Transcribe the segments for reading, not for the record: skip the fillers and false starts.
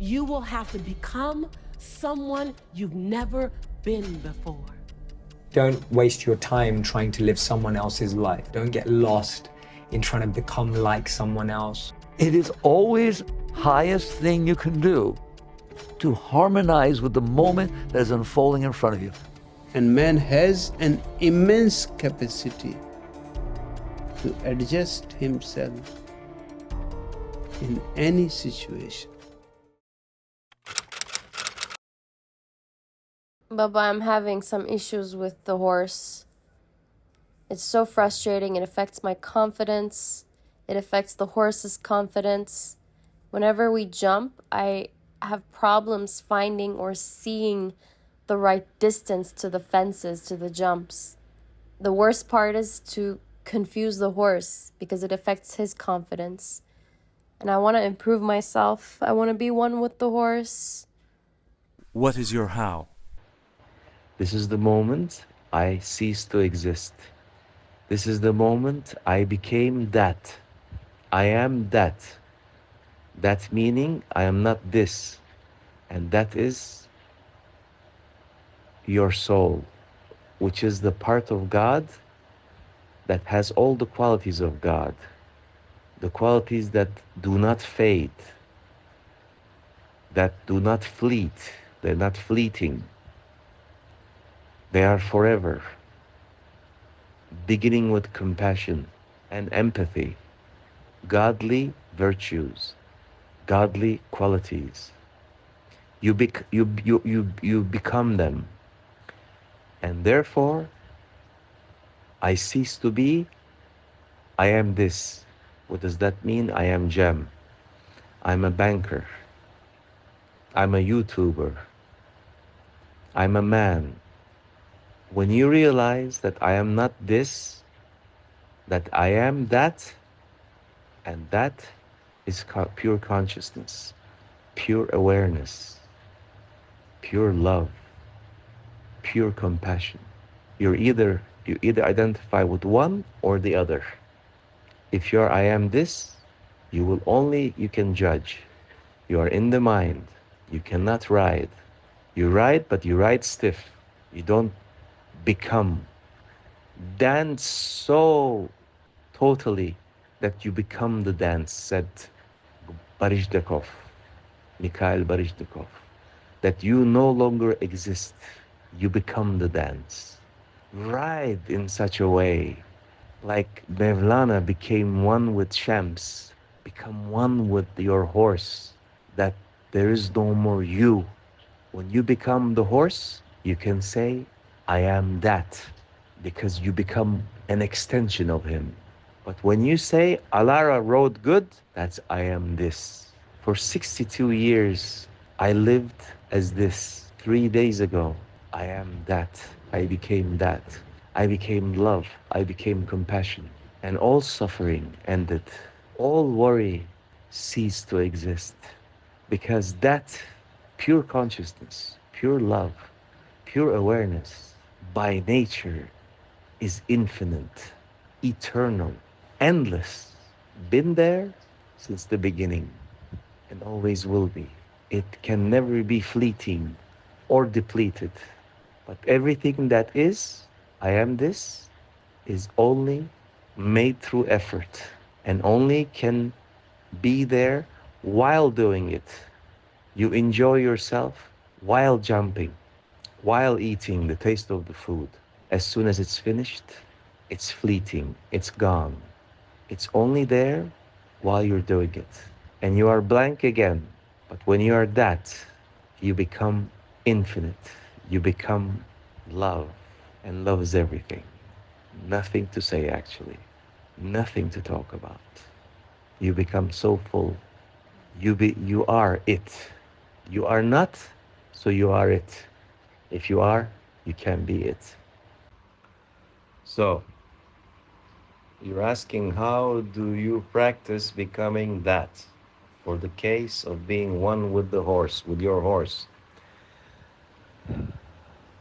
You will have to become someone you've never been before. Don't waste your time trying to live someone else's life. Don't get lost in trying to become like someone else. It is always highest thing you can do to harmonize with the moment that is unfolding in front of you. And man has an immense capacity to adjust himself in any situation. Baba, I'm having some issues with the horse. It's so frustrating. It affects my confidence. It affects the horse's confidence. Whenever we jump, I have problems finding or seeing the right distance to the fences, to the jumps. The worst part is to confuse the horse because it affects his confidence. And I want to improve myself. I want to be one with the horse. What is your how? This is the moment I ceased to exist. This is the moment I became that. I am that. That meaning I am not this. And that is your soul, which is the part of God that has all the qualities of God. The qualities that do not fade, that do not fleet. They're not fleeting. They are forever, beginning with compassion and empathy, godly virtues, godly qualities. You become them. And therefore, I cease to be, I am this. What does that mean? I am Jem. I'm a banker. I'm a YouTuber. I'm a man. When you realize that I am not this, that I am that, and that is pure consciousness, pure awareness, pure love, pure compassion. You either identify with one or the other. If you're I am this, you can judge. You are in the mind. You cannot ride. You ride, but you ride stiff. You don't become. Dance so totally that you become the dance, said Baryshnikov, Mikhail Baryshnikov, that you no longer exist. You become the dance. Ride in such a way, like Mevlana became one with Shams, become one with your horse, that there is no more you. When you become the horse, you can say, I am that, because you become an extension of him. But when you say, Alara rode good, that's I am this. For 62 years, I lived as this. 3 days ago, I am that. I became that. I became love. I became compassion. And all suffering ended. All worry ceased to exist. Because that pure consciousness, pure love, pure awareness, by nature is infinite, eternal, endless, been there since the beginning and always will be. It can never be fleeting or depleted, but everything that is, I am this, is only made through effort and only can be there while doing it. You enjoy yourself while jumping, while eating the taste of the food. As soon as it's finished, it's fleeting, it's gone. It's only there while you're doing it. And you are blank again. But when you are that, you become infinite. You become love. And love is everything. Nothing to say, actually. Nothing to talk about. You become so full. You are it. You are not, so you are it. If you are, you can be it. So, you're asking, how do you practice becoming that? For the case of being one with the horse, with your horse.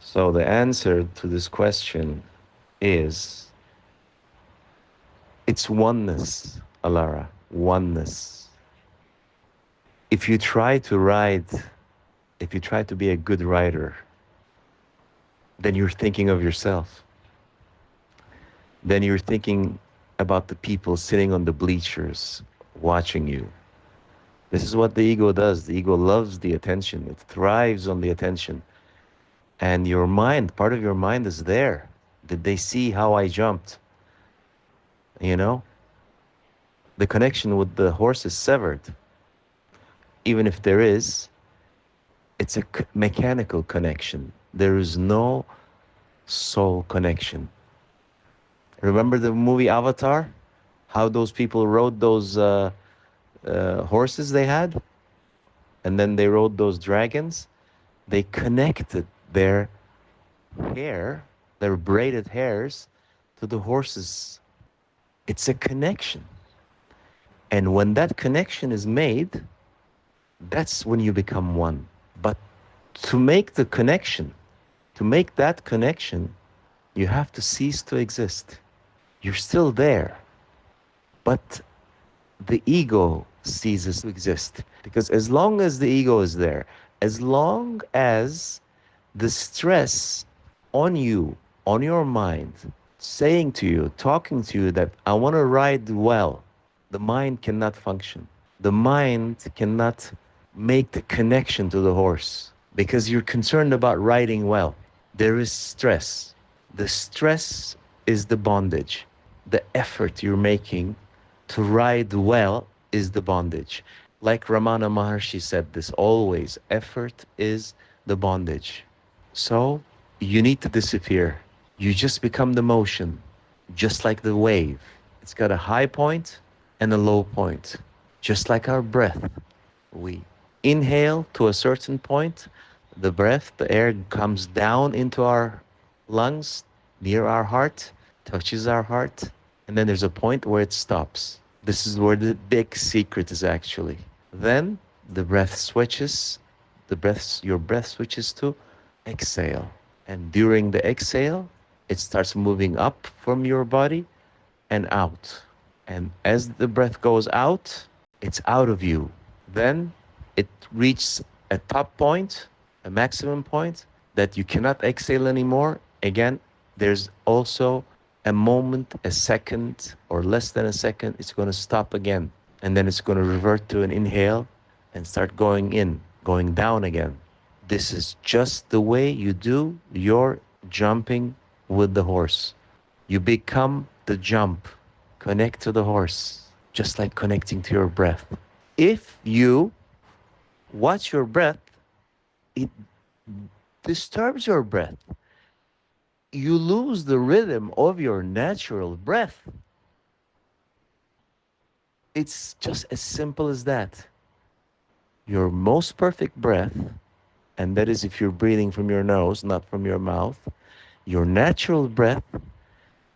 So the answer to this question is, it's oneness, Alara, oneness. if you try to ride, if you try to be a good rider, then you're thinking of yourself. Then you're thinking about the people sitting on the bleachers watching you. This is what the ego does. The ego loves the attention. It thrives on the attention. And your mind, part of your mind is there. Did they see how I jumped? You know? The connection with the horse is severed. Even if there is, it's a mechanical connection. There is no soul connection. Remember the movie Avatar? How those people rode those horses they had? And then they rode those dragons? They connected their hair, their braided hairs, to the horses. It's a connection. And when that connection is made, that's when you become one. But to make the connection, to make that connection, you have to cease to exist. You're still there, but the ego ceases to exist. Because as long as the ego is there, as long as the stress on you, on your mind, saying to you, talking to you that I want to ride well, the mind cannot function. The mind cannot make the connection to the horse because you're concerned about riding well. There is stress. The stress is the bondage. The effort you're making to ride well is the bondage. Like Ramana Maharshi said this always, effort is the bondage. So you need to disappear. You just become the motion, just like the wave. It's got a high point and a low point, just like our breath. We inhale to a certain point, the breath, the air comes down into our lungs, near our heart, touches our heart, and then there's a point where it stops. This is where the big secret is actually. Then the breath switches, your breath switches to exhale. And during the exhale, it starts moving up from your body and out. And as the breath goes out, it's out of you. Then it reaches a top point, a maximum point that you cannot exhale anymore. Again, there's also a moment, a second, or less than a second, it's going to stop again. And then it's going to revert to an inhale and start going in, going down again. This is just the way you do your jumping with the horse. You become the jump. Connect to the horse, just like connecting to your breath. If you watch your breath, it disturbs your breath. You lose the rhythm of your natural breath. It's just as simple as that. Your most perfect breath, and that is if you're breathing from your nose, not from your mouth, your natural breath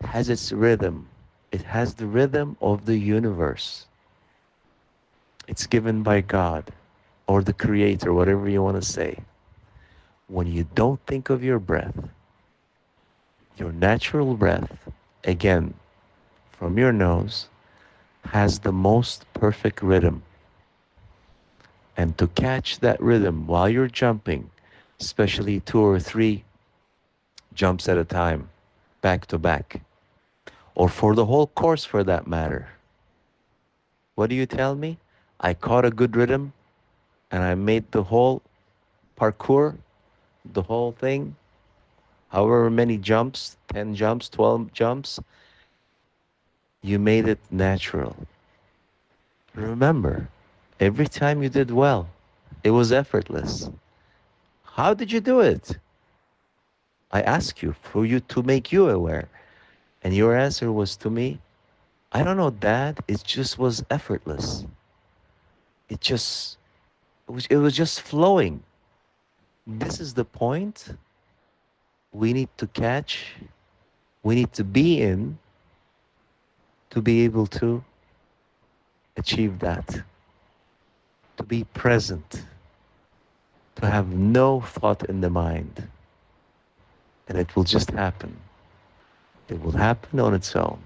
has its rhythm. It has the rhythm of the universe. It's given by God or the Creator, whatever you want to say. When you don't think of your breath, your natural breath, again, from your nose, has the most perfect rhythm. And to catch that rhythm while you're jumping, especially 2 or 3 jumps at a time, back to back, or for the whole course for that matter, what do you tell me? I caught a good rhythm and I made the whole parkour, the whole thing, however many jumps, 10 jumps, 12 jumps, you made it natural. Remember, every time you did well, it was effortless. How did you do it? I asked you for you to make you aware. And your answer was to me, I don't know, Dad, it just was effortless. It was just flowing. This is the point we need to catch, we need to be in to be able to achieve that. To be present, to have no thought in the mind. And it will just happen. It will happen on its own.